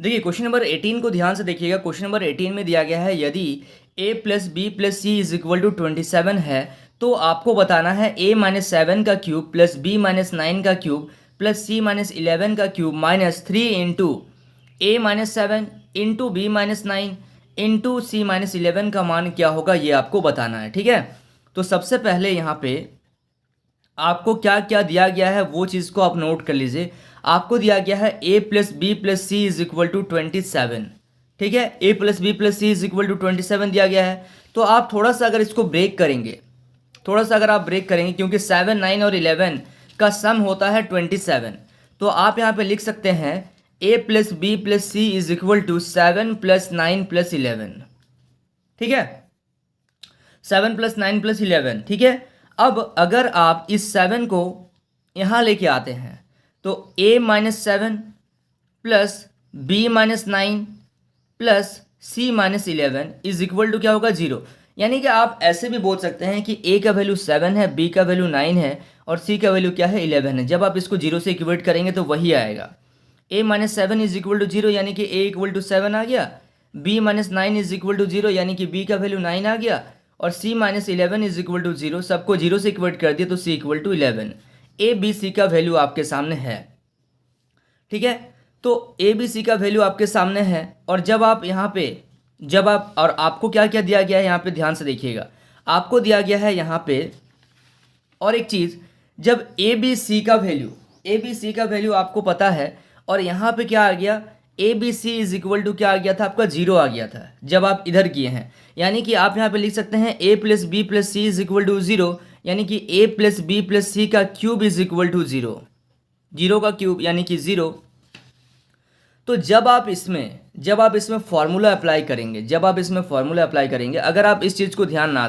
देखिए question number 18 को ध्यान से देखिएगा। क्वेश्चन नंबर 18 में दिया गया है यदि a plus B plus C is equal to 27 है तो आपको बताना है a माइनस 7 का क्यूब प्लस b माइनस 9 का क्यूब प्लस c माइनस 11 का cube minus 3 into a minus 7 into B minus 9 into C minus 11 का मान क्या होगा, ये आपको बताना है। ठीक है, तो सबसे पहले यहाँ पे आपको क्या क्या दिया गया है वो चीज़ को आप नोट कर लीजिए। आपको दिया गया है a plus B plus C is equal to 27। ठीक है, a plus B plus C is equal to 27 दिया गया है। तो आप थोड़ा सा अगर इसको ब्रेक करेंगे, थोड़ा सा अगर आप ब्रेक करेंगे, क्योंकि 7, 9 और 11 का सम होता है 27, तो आप यहाँ पे लिख सकते हैं a plus B plus C is equal to 7 plus 9 plus 11। ठीक है, 7 प्लस 9 प्लस 11। ठीक है, अब अगर आप इस 7 को यहाँ लेके आते हैं तो a minus 7 plus B minus 9 plus C minus 11 is equal to क्या होगा, 0। यानी कि आप ऐसे भी बोल सकते हैं कि a का वैल्यू 7 है, b का वैल्यू 9 है और c का वैल्यू क्या है, 11 है। जब आप इसको 0 से इक्वेट करेंगे तो वही आएगा। a minus 7 is equal to 0 यानी कि a इक्वल टू 7 आ गया, b minus 9 is equal to 0 यानी कि b का वैल्यू 9 आ गया और c minus 11 is equal to 0। सबको 0 से इक्वेट कर दिया तो c equal to 11। a b c का वैल्यू आपके सामने है। ठीक है, तो ए बी सी का वैल्यू आपके सामने है। और जब आप यहाँ पे और आपको क्या क्या दिया गया है यहाँ पे ध्यान से देखिएगा। आपको दिया गया है यहाँ पे और एक चीज़, जब ए बी सी का वैल्यू आपको पता है और यहाँ पे क्या आ गया, A B C is equal to क्या आ गया था, आपका 0 आ गया था जब आप इधर किए हैं। यानी कि आप यहाँ पे लिख सकते हैं a plus B plus C is equal to 0, यानी कि a plus B plus C का क्यूब इज इक्वल टू 0, 0 का क्यूब यानी कि 0। तो जब आप इसमें फॉर्मूला अप्लाई करेंगे, अगर आप इस चीज़ को ध्यान ना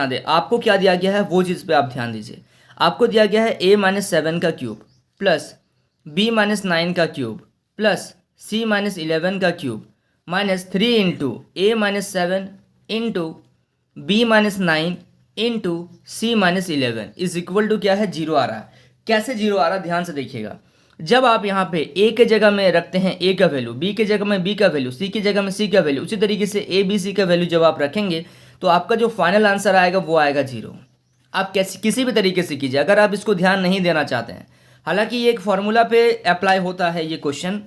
दें, आपको क्या दिया गया है वो चीज़ पे आप ध्यान दीजिए। आपको दिया गया है a माइनस 7 का क्यूब प्लस b माइनस 9 का क्यूब प्लस c माइनस 11 का cube minus 3 into a minus 7 into b minus 9 into C minus 11 is equal to क्या है, 0 आ रहा है। कैसे 0 आ रहा है ध्यान से देखिएगा। जब आप यहाँ पे a के जगह में रखते हैं a का वैल्यू, b के जगह में b का वैल्यू, c की जगह में c का वैल्यू, उसी तरीके से a b c का वैल्यू जब आप रखेंगे तो आपका जो फाइनल आंसर आएगा वो आएगा 0। आप किसी भी तरीके से कीजिए, अगर आप इसको ध्यान नहीं देना चाहते हैं। हालांकि ये एक फॉर्मूला पे अप्लाई होता है ये question,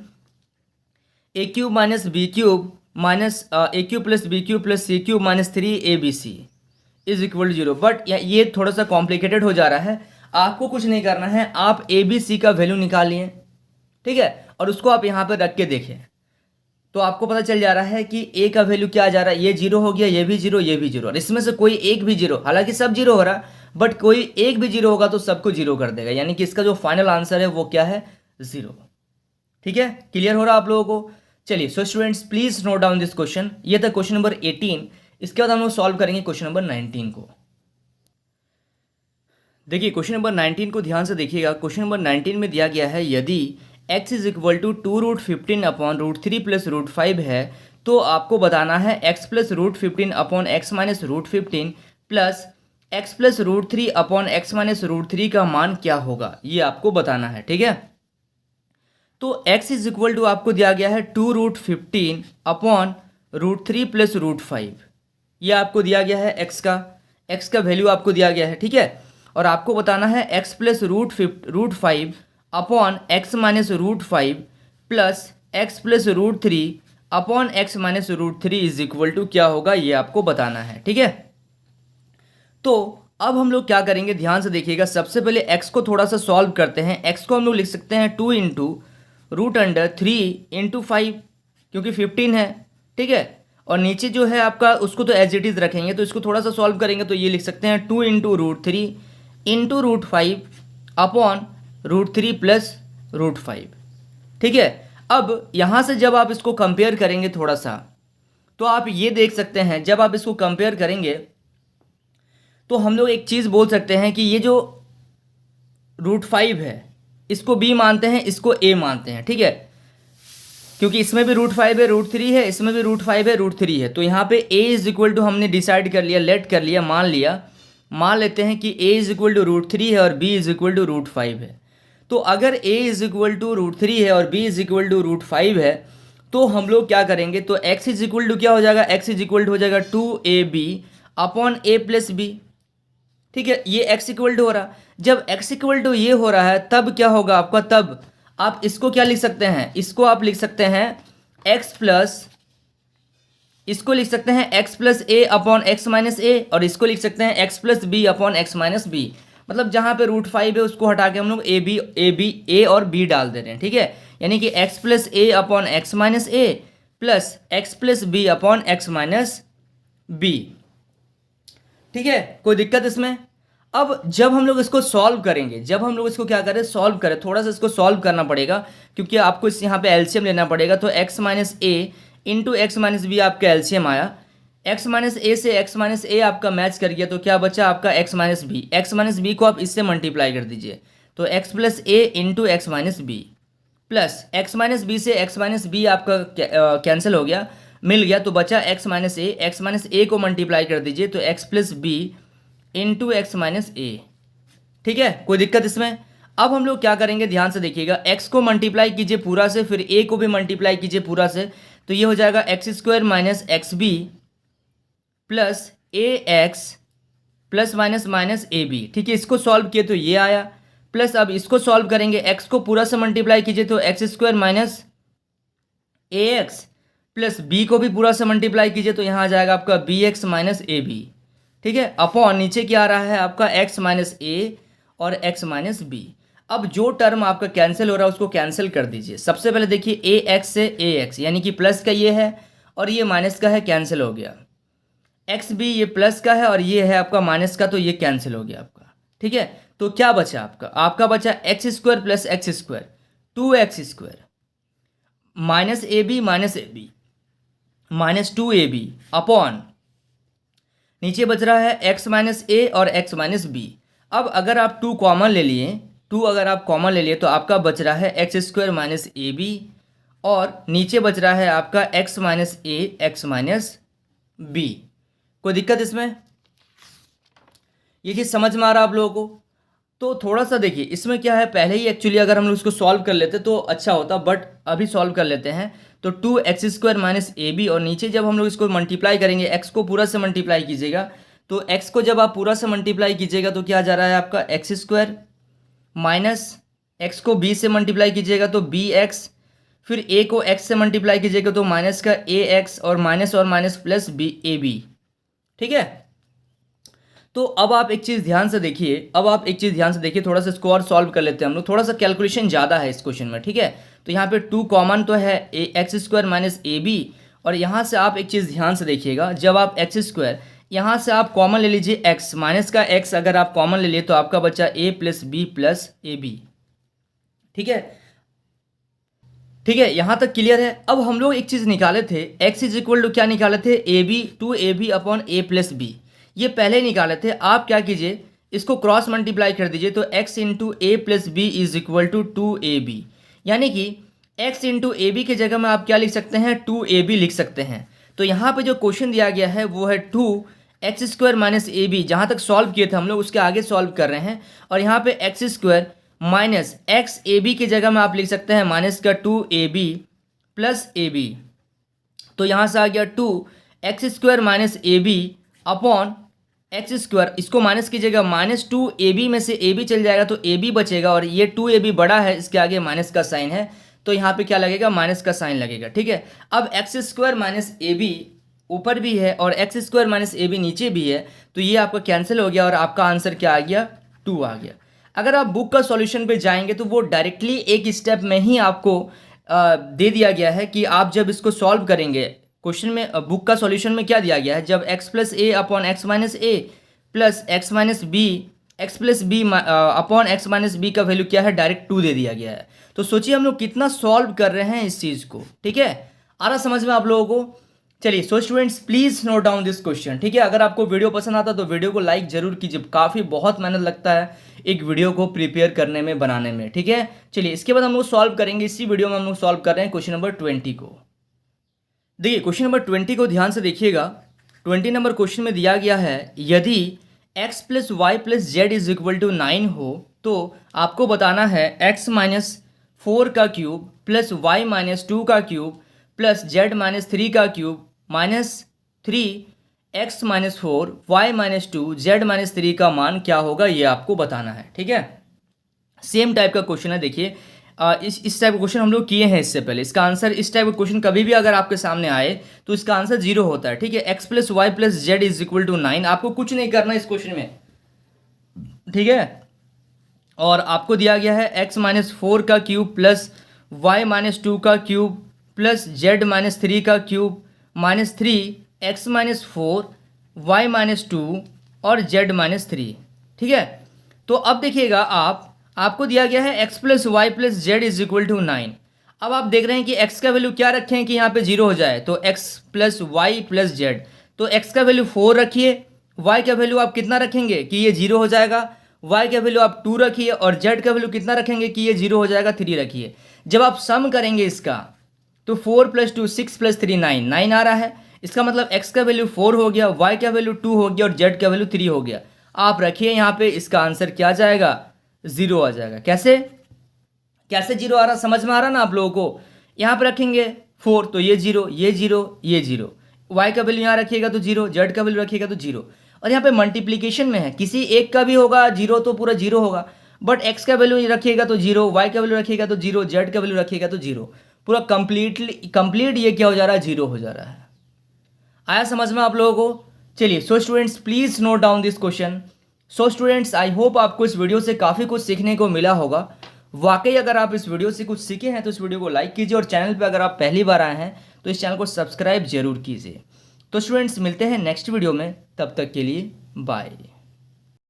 A cube minus B cube minus A cube plus B cube plus C cube minus 3ab is equal to 0। But ये थोड़ा सा कॉम्प्लिकेटेड हो जा रहा है। आपको कुछ नहीं करना है, आप ए बी सी का वैल्यू निकालिए। ठीक है, और उसको आप यहाँ पर रख के देखें तो आपको पता चल जा रहा है कि a का वैल्यू क्या आ जा रहा है, ये 0 हो गया, ये भी 0, ये भी 0, और इसमें से कोई एक भी 0, हालांकि सब 0 हो रहा बट कोई एक भी 0 होगा तो सबको 0 कर देगा, यानी कि इसका जो फाइनल आंसर है वो क्या है, 0। ठीक है, क्लियर हो रहा आप लोगों को। चलिए so students please note down this question. ये था क्वेश्चन नंबर 18। इसके बाद हम लोग सॉल्व करेंगे क्वेश्चन नंबर 19 को। देखिए क्वेश्चन नंबर 19 को ध्यान से देखिएगा। क्वेश्चन नंबर 19 में दिया गया है यदि x is equal to 2√15 upon √3 plus √5 है तो आपको बताना है x plus √15 upon x minus √15 plus x plus √3 upon x minus √3 का मान क्या होगा, ये आपको बताना है। ठीक है, तो x इज इक्वल टू आपको दिया गया है 2√15 अपॉन √3 प्लस √5, ये आपको दिया गया है x का वैल्यू आपको दिया गया है। ठीक है, और आपको बताना है x plus √5 upon x minus √5 plus x plus √3 upon x minus √3 is equal to क्या होगा, ये आपको बताना है। ठीक है, तो अब हम लोग क्या करेंगे ध्यान से देखिएगा। सबसे पहले x को थोड़ा सा सॉल्व करते हैं। x को हम लोग लिख सकते हैं 2 इंटू √3 इंटू 5, क्योंकि 15 है। ठीक है, और नीचे जो है आपका उसको तो एज इट इज़ रखेंगे, तो इसको थोड़ा सा सॉल्व करेंगे तो ये लिख सकते हैं 2 इंटू √3 इंटू √5 अपॉन √3 प्लस √5। ठीक है, अब यहाँ से जब आप इसको कंपेयर करेंगे थोड़ा सा तो आप ये देख सकते हैं, जब आप इसको कंपेयर करेंगे तो हम लोग एक चीज़ बोल सकते हैं कि ये जो √5 है इसको b मानते हैं, इसको a मानते हैं। ठीक है, क्योंकि इसमें भी √5 है, √3 है, इसमें भी √5 है, √3 है, तो यहाँ पे a इज इक्वल टू हमने डिसाइड कर लिया, लेट कर लिया, मान लेते हैं कि a इज इक्वल टू √3 है और b इज इक्वल टू √5 है। तो अगर a इज इक्वल टू √3 है और b इज इक्वल टू √5 है तो हम लोग क्या करेंगे, तो x इज इक्वल टू क्या हो जाएगा, x इज इक्वल टू हो जाएगा 2ab upon a plus B. ठीक है, ये x इक्वल टू हो रहा, जब x इक्वल टू ये हो रहा है तब क्या होगा आपका, तब आप इसको क्या लिख सकते हैं, इसको आप लिख सकते हैं x प्लस, इसको लिख सकते हैं x plus A upon X minus A, और इसको लिख सकते हैं x plus B upon X minus B. मतलब जहां पे √5 है उसको हटा के हम लोग ए और b डाल दे रहे हैं। ठीक है, यानी कि x plus A upon X minus A plus X plus B upon X minus B. ठीक है, कोई दिक्कत इसमें। अब जब हम लोग इसको सॉल्व करेंगे, जब हम लोग इसको क्या करें, सॉल्व करें, थोड़ा सा इसको सॉल्व करना पड़ेगा क्योंकि आपको इस यहाँ पे एलसीएम लेना पड़ेगा। तो x माइनस ए इंटू एक्स माइनस बी आपका एलसीएम आया, x माइनस ए से x माइनस ए आपका मैच कर गया, तो क्या बचा आपका x minus B. X minus B को आप इससे मल्टीप्लाई कर दीजिए, तो x plus A into X minus B plus X minus B से एक्स माइनस बी आपका कैंसिल हो गया, मिल गया, तो बचा x minus A. X minus A को मल्टीप्लाई कर दीजिए, तो x plus B into X minus A. ठीक है, कोई दिक्कत इसमें। अब हम लोग क्या करेंगे, ध्यान से देखिएगा, x को मल्टीप्लाई कीजिए पूरा से, फिर a को भी मल्टीप्लाई कीजिए पूरा से, तो ये हो जाएगा X square minus X B plus A X plus minus minus A B. ठीक है, इसको सॉल्व किए तो ये आया, प्लस अब इसको सॉल्व करेंगे, x को पूरा से मल्टीप्लाई कीजिए तो x square minus A X plus B को भी पूरा से मल्टीप्लाई कीजिए तो यहाँ आ जाएगा आपका B X minus A B. ठीक है, अपॉन नीचे क्या आ रहा है आपका x माइनस ए और x माइनस बी। अब जो टर्म आपका कैंसिल हो रहा है उसको कैंसिल कर दीजिए। सबसे पहले देखिए ए एक्स से ए एक्स, यानी कि प्लस का ये है और ये माइनस का है, कैंसिल हो गया। एक्स बी ये प्लस का है और ये है आपका माइनस का, तो ये कैंसिल हो गया आपका। ठीक है, तो क्या बचा आपका, आपका बचा X square plus X square 2x square minus A B minus 2ab upon नीचे बच रहा है x माइनस ए और x माइनस बी। अब अगर आप 2 कॉमन ले लिए, 2 अगर आप कॉमन ले लिए तो आपका बच रहा है X square minus A B और नीचे बच रहा है आपका x minus A X minus B. कोई दिक्कत इसमें, ये चीज़ समझ में आ रहा है आप लोगों को। तो थोड़ा सा देखिए इसमें क्या है, पहले ही एक्चुअली अगर हम लोग इसको सॉल्व कर लेते तो अच्छा होता, बट अभी सॉल्व कर लेते हैं। तो 2x square minus A B और नीचे जब हम लोग इसको मल्टीप्लाई करेंगे, x को पूरा से मल्टीप्लाई कीजिएगा, तो x को जब आप पूरा से मल्टीप्लाई कीजिएगा तो क्या जा रहा है आपका एक्स स्क्वायर माइनस एक्स को b से मल्टीप्लाई कीजिएगा तो बी एक्स, फिर a को x से मल्टीप्लाई कीजिएगा तो माइनस का ए एक्स और minus plus B A B. ठीक है, तो अब आप एक चीज़ ध्यान से देखिए, थोड़ा सा इसको और सॉल्व कर लेते हैं हम लोग। थोड़ा सा कैलकुलेशन ज़्यादा है इस क्वेश्चन में। ठीक है, तो यहाँ पे 2 कॉमन तो है X square minus A B, और यहाँ से आप एक चीज़ ध्यान से देखिएगा, जब आप एक्स स्क्वायर यहाँ से आप कॉमन ले लीजिए, एक्स माइनस का एक्स अगर आप कॉमन ले लिए तो आपका बचा A plus B plus A B. ठीक है, यहाँ तक क्लियर है। अब हम लोग एक चीज़ निकाले थे, एक्स इज इक्वल टू क्या निकाले थे, A B 2ab upon A plus B, ये पहले निकाले थे। आप क्या कीजिए, इसको क्रॉस मल्टीप्लाई कर दीजिए, तो x into A plus B is equal to 2ab, यानी कि x इंटू ए बी की जगह में आप क्या लिख सकते हैं, 2ab लिख सकते हैं। तो यहाँ पे जो क्वेश्चन दिया गया है वो है 2x square minus A B, जहाँ तक सॉल्व किए थे हम लोग उसके आगे सॉल्व कर रहे हैं, और यहाँ पे X square minus X A B की जगह में आप लिख सकते हैं माइनस का 2ab प्लस ए बी। तो यहाँ से आ गया 2x square minus A B upon X square, इसको माइनस कीजिएगा, माइनस 2ab में से ab चल जाएगा तो ab बचेगा, और ये 2ab बड़ा है, इसके आगे माइनस का साइन है, तो यहाँ पे क्या लगेगा, माइनस का साइन लगेगा। ठीक है, अब X square minus A B ऊपर भी है और X square minus A B नीचे भी है, तो ये आपका कैंसिल हो गया और आपका आंसर क्या आ गया, 2 आ गया। अगर आप बुक का सॉल्यूशन पे जाएंगे तो वो डायरेक्टली एक स्टेप में ही आपको दे दिया गया है कि आप जब इसको सॉल्व करेंगे, क्वेश्चन में बुक का सॉल्यूशन में क्या दिया गया है, जब x plus A upon X minus A plus X minus B X plus B upon X minus B का वैल्यू क्या है, डायरेक्ट 2 दे दिया गया है। तो सोचिए हम लोग कितना सॉल्व कर रहे हैं इस चीज़ को। ठीक है, आ रहा समझ में आप लोगों को। चलिए, so students please note down this question. ठीक है, अगर आपको वीडियो पसंद आता तो वीडियो को लाइक जरूर कीजिए, काफ़ी बहुत मेहनत लगता है एक वीडियो को प्रिपेयर करने में, बनाने में। ठीक है, चलिए इसके बाद हम लोग सॉल्व करेंगे, इसी वीडियो में हम लोग सॉल्व कर रहे हैं क्वेश्चन नंबर 20 को। देखिए क्वेश्चन नंबर 20 को ध्यान से देखिएगा। 20 नंबर क्वेश्चन में दिया गया है, यदि x plus Y plus Z is equal to 9 हो तो आपको बताना है x-4 का क्यूब प्लस y-2 का क्यूब प्लस z-3 का cube minus 3x-4 y-2 z-3 का मान क्या होगा, ये आपको बताना है। ठीक है, सेम टाइप का क्वेश्चन है। देखिए इस टाइप का क्वेश्चन हम लोग किए हैं इससे पहले। इसका आंसर, इस टाइप का क्वेश्चन कभी भी अगर आपके सामने आए तो इसका आंसर 0 होता है। ठीक है, x plus Y plus Z is equal to 9। आपको कुछ नहीं करना इस क्वेश्चन में। ठीक है, और आपको दिया गया है x-4 का क्यूब प्लस y-2 का क्यूब प्लस z-3 का क्यूब माइनस 3x-4 y-2 और z-3। ठीक है, तो अब देखिएगा आपको दिया गया है x plus Y plus Z is equal to 9। अब आप देख रहे हैं कि x का वैल्यू क्या रखें कि यहाँ पे 0 हो जाए, तो x plus Y plus Z, तो x का वैल्यू 4 रखिए, y का वैल्यू आप कितना रखेंगे कि ये 0 हो जाएगा, y का वैल्यू आप 2 रखिए और z का वैल्यू कितना रखेंगे कि ये 0 हो जाएगा, 3 रखिए। जब आप सम करेंगे इसका तो 4 प्लस 2 6 प्लस 3 9 9 आ रहा है। इसका मतलब x का वैल्यू 4 हो गया, y का वैल्यू 2 हो गया और z का वैल्यू 3 हो गया। आप रखिए यहाँ पे, इसका आंसर क्या जाएगा, 0 आ जाएगा। कैसे 0 आ रहा, समझ में आ रहा ना आप लोगों को। यहाँ पे रखेंगे 4 तो ये 0 ये 0 ये 0, y का वैल्यू यहाँ रखिएगा तो 0, z का वैल्यू रखिएगा तो 0। और यहाँ पे मल्टीप्लीकेशन में है, किसी एक का भी होगा 0 तो पूरा 0 होगा, बट x का वैल्यू रखिएगा तो 0, y का वैल्यू रखिएगा तो 0, z का वैल्यू रखिएगा तो 0। पूरा कंप्लीट ये क्या हो जा रहा है, 0 हो जा रहा है। आया समझ में आप लोगों को। चलिए, so students please note down this question. So students I hope आपको इस वीडियो से काफ़ी कुछ सीखने को मिला होगा। वाकई अगर आप इस वीडियो से कुछ सीखे हैं तो इस वीडियो को लाइक कीजिए और चैनल पे अगर आप पहली बार आए हैं तो इस चैनल को सब्सक्राइब जरूर कीजिए। तो स्टूडेंट्स मिलते हैं नेक्स्ट वीडियो में, तब तक के लिए बाय।